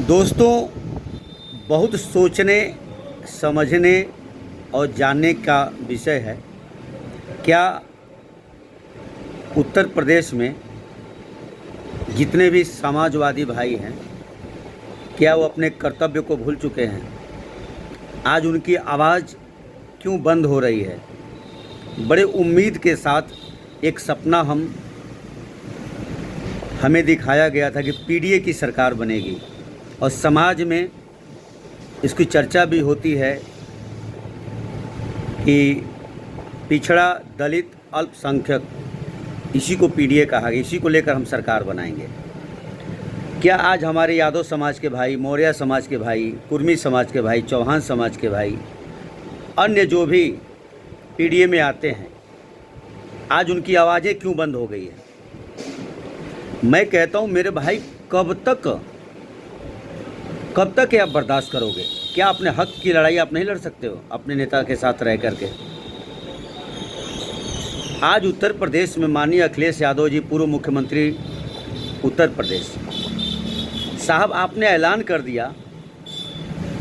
दोस्तों, बहुत सोचने समझने और जानने का विषय है। क्या उत्तर प्रदेश में जितने भी समाजवादी भाई हैं, क्या वो अपने कर्तव्य को भूल चुके हैं? आज उनकी आवाज़ क्यों बंद हो रही है? बड़े उम्मीद के साथ एक सपना हमें दिखाया गया था कि पीडीए की सरकार बनेगी और समाज में इसकी चर्चा भी होती है कि पिछड़ा, दलित, अल्पसंख्यक, इसी को पीडीए कहा गया, इसी को लेकर हम सरकार बनाएंगे। क्या आज हमारे यादव समाज के भाई, मौर्य समाज के भाई, कुर्मी समाज के भाई, चौहान समाज के भाई, अन्य जो भी पीडीए में आते हैं, आज उनकी आवाज़ें क्यों बंद हो गई है? मैं कहता हूँ मेरे भाई, कब तक ये आप बर्दाश्त करोगे? क्या अपने हक की लड़ाई आप नहीं लड़ सकते हो अपने नेता के साथ रह करके? आज उत्तर प्रदेश में माननीय अखिलेश यादव जी, पूर्व मुख्यमंत्री उत्तर प्रदेश साहब, आपने ऐलान कर दिया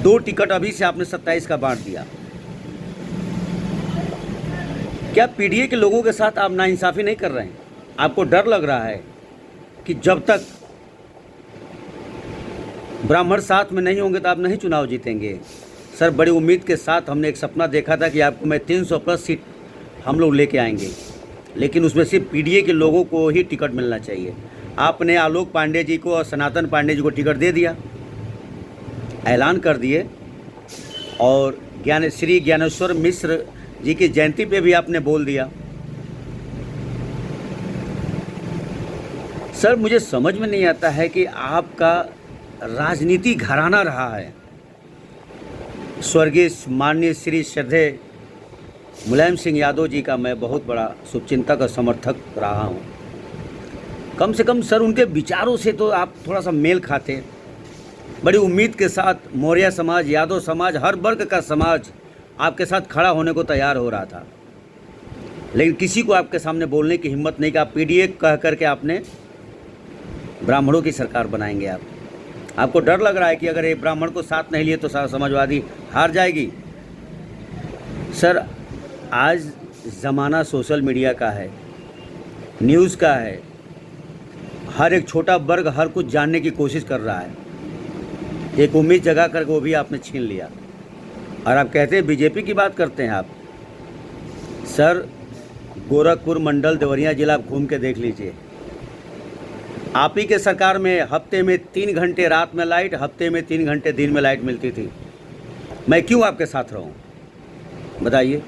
2 टिकट अभी से आपने 27 का बांट दिया। क्या पीडीए के लोगों के साथ आप नाइंसाफ़ी नहीं कर रहे हैं? आपको डर लग रहा है कि जब तक ब्राह्मण साथ में नहीं होंगे तो आप नहीं चुनाव जीतेंगे? सर, बड़ी उम्मीद के साथ हमने एक सपना देखा था कि आपको मैं 300 प्लस सीट हम लोग लेके आएंगे, लेकिन उसमें सिर्फ पीडीए के लोगों को ही टिकट मिलना चाहिए। आपने आलोक पांडे जी को और सनातन पांडे जी को टिकट दे दिया, ऐलान कर दिए, और श्री ज्ञानेश्वर मिश्र जी की जयंती पे भी आपने बोल दिया। सर, मुझे समझ में नहीं आता है कि आपका राजनीति घराना रहा है। स्वर्गीय माननीय श्री श्रद्धेय मुलायम सिंह यादव जी का मैं बहुत बड़ा शुभचिंतक और समर्थक रहा हूँ। कम से कम सर, उनके विचारों से तो आप थोड़ा सा मेल खाते। बड़ी उम्मीद के साथ मौर्य समाज, यादव समाज, हर वर्ग का समाज आपके साथ खड़ा होने को तैयार हो रहा था, लेकिन किसी को आपके सामने बोलने की हिम्मत नहीं कि आप पीडीए कह करके आपने ब्राह्मणों की सरकार बनाएंगे। आपको डर लग रहा है कि अगर एक ब्राह्मण को साथ नहीं लिए तो समाजवादी हार जाएगी। सर, आज ज़माना सोशल मीडिया का है, न्यूज़ का है। हर एक छोटा वर्ग हर कुछ जानने की कोशिश कर रहा है। एक उम्मीद जगा कर वो भी आपने छीन लिया, और आप कहते हैं बीजेपी की बात करते हैं आप। सर, गोरखपुर मंडल, देवरिया जिला आप घूम के देख लीजिए। आप ही के सरकार में हफ्ते में 3 घंटे रात में लाइट, हफ्ते में 3 घंटे दिन में लाइट मिलती थी। मैं क्यों आपके साथ रहूं? बताइए।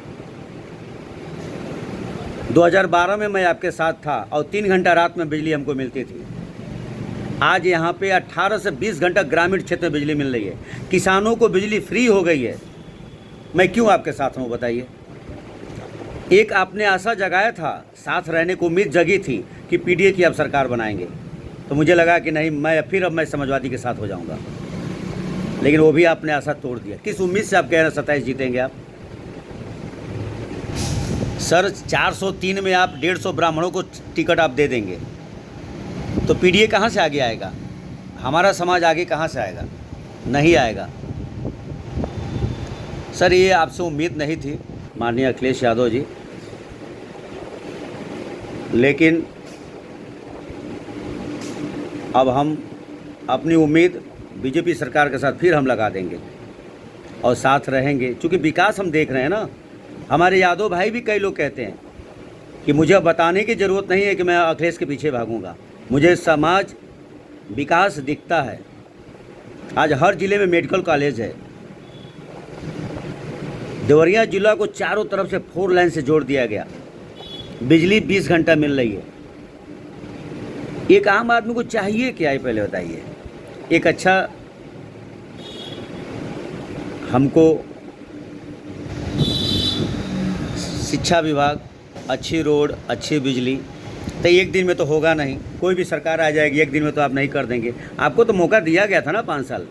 2012 में मैं आपके साथ था और 3 घंटा रात में बिजली हमको मिलती थी। आज यहाँ पे 18 से 20 घंटा ग्रामीण क्षेत्र में बिजली मिल रही है। किसानों को बिजली फ्री हो गई है। मैं क्यों आपके साथ हूँ? बताइए। एक आपने आशा जगाया था, साथ रहने को उम्मीद जगी थी कि पीडीए की आप सरकार बनाएंगे, तो मुझे लगा कि नहीं, अब मैं समाजवादी के साथ हो जाऊंगा, लेकिन वो भी आपने आशा तोड़ दिया। किस उम्मीद से आप कह रहे हैं 27 जीतेंगे आप? सर, 403 में आप 150 ब्राह्मणों को टिकट आप दे देंगे, तो पीडीए कहाँ से आगे आएगा? हमारा समाज आगे कहाँ से आएगा? नहीं आएगा। सर, ये आपसे उम्मीद नहीं थी माननीय अखिलेश यादव जी, लेकिन अब हम अपनी उम्मीद बीजेपी सरकार के साथ फिर हम लगा देंगे और साथ रहेंगे, क्योंकि विकास हम देख रहे हैं ना। हमारे यादव भाई भी कई लोग कहते हैं कि मुझे बताने की ज़रूरत नहीं है कि मैं अखिलेश के पीछे भागूंगा, मुझे समाज विकास दिखता है। आज हर ज़िले में मेडिकल कॉलेज है। देवरिया जिला को चारों तरफ से 4 लाइन से जोड़ दिया गया। बिजली 20 घंटा मिल रही है। एक आम आदमी को चाहिए क्या है, पहले बताइए? एक अच्छा हमको शिक्षा विभाग, अच्छी रोड, अच्छी बिजली, तो एक दिन में तो होगा नहीं। कोई भी सरकार आ जाएगी, एक दिन में तो आप नहीं कर देंगे। आपको तो मौका दिया गया था ना 5 साल,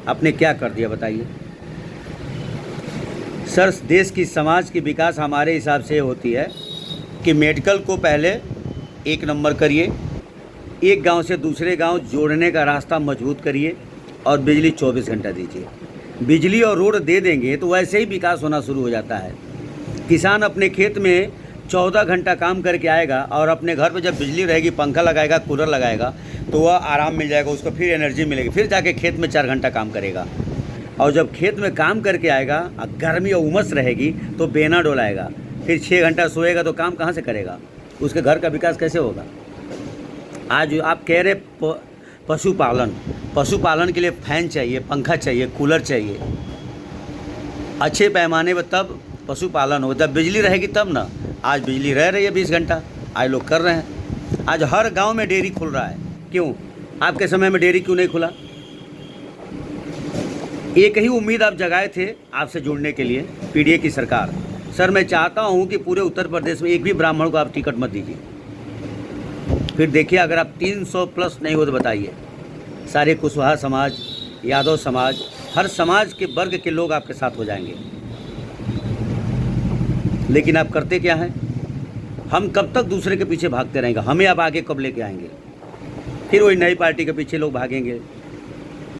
आपने क्या कर दिया बताइए? सर, देश की, समाज की विकास हमारे हिसाब से होती है कि मेडिकल को पहले 1 नंबर करिए, एक गांव से दूसरे गांव जोड़ने का रास्ता मजबूत करिए, और बिजली 24 घंटा दीजिए। बिजली और रोड दे देंगे तो वैसे ही विकास होना शुरू हो जाता है। किसान अपने खेत में 14 घंटा काम करके आएगा और अपने घर पे जब बिजली रहेगी, पंखा लगाएगा, कूलर लगाएगा, तो वह आराम मिल जाएगा, उसको फिर एनर्जी मिलेगी, फिर जाके खेत में 4 घंटा काम करेगा। और जब खेत में काम करके आएगा और गर्मी और उमस रहेगी तो बेना डोलाएगा, फिर 6 घंटा सोएगा तो काम कहाँ से करेगा? उसके घर का विकास कैसे होगा? आज आप कह रहे पशुपालन के लिए फैन चाहिए, पंखा चाहिए, कूलर चाहिए, अच्छे पैमाने पर तब पशुपालन हो, जब बिजली रहेगी तब ना। आज बिजली रह रही है 20 घंटा, आज लोग कर रहे हैं। आज हर गांव में डेयरी खुल रहा है, क्यों? आपके समय में डेयरी क्यों नहीं खुला? एक ही उम्मीद आप जगाए थे आपसे जुड़ने के लिए, पीडीए की सरकार। सर मैं चाहता हूं कि पूरे उत्तर प्रदेश में एक भी ब्राह्मण को आप टिकट मत दीजिए। फिर देखिए, अगर आप 300 प्लस नहीं हो तो बताइए, सारे कुशवाहा समाज, यादव समाज, हर समाज के वर्ग के लोग आपके साथ हो जाएंगे। लेकिन आप करते क्या हैं? हम कब तक दूसरे के पीछे भागते रहेंगे? हमें आप आगे कब लेके आएंगे? फिर वही नई पार्टी के पीछे लोग भागेंगे।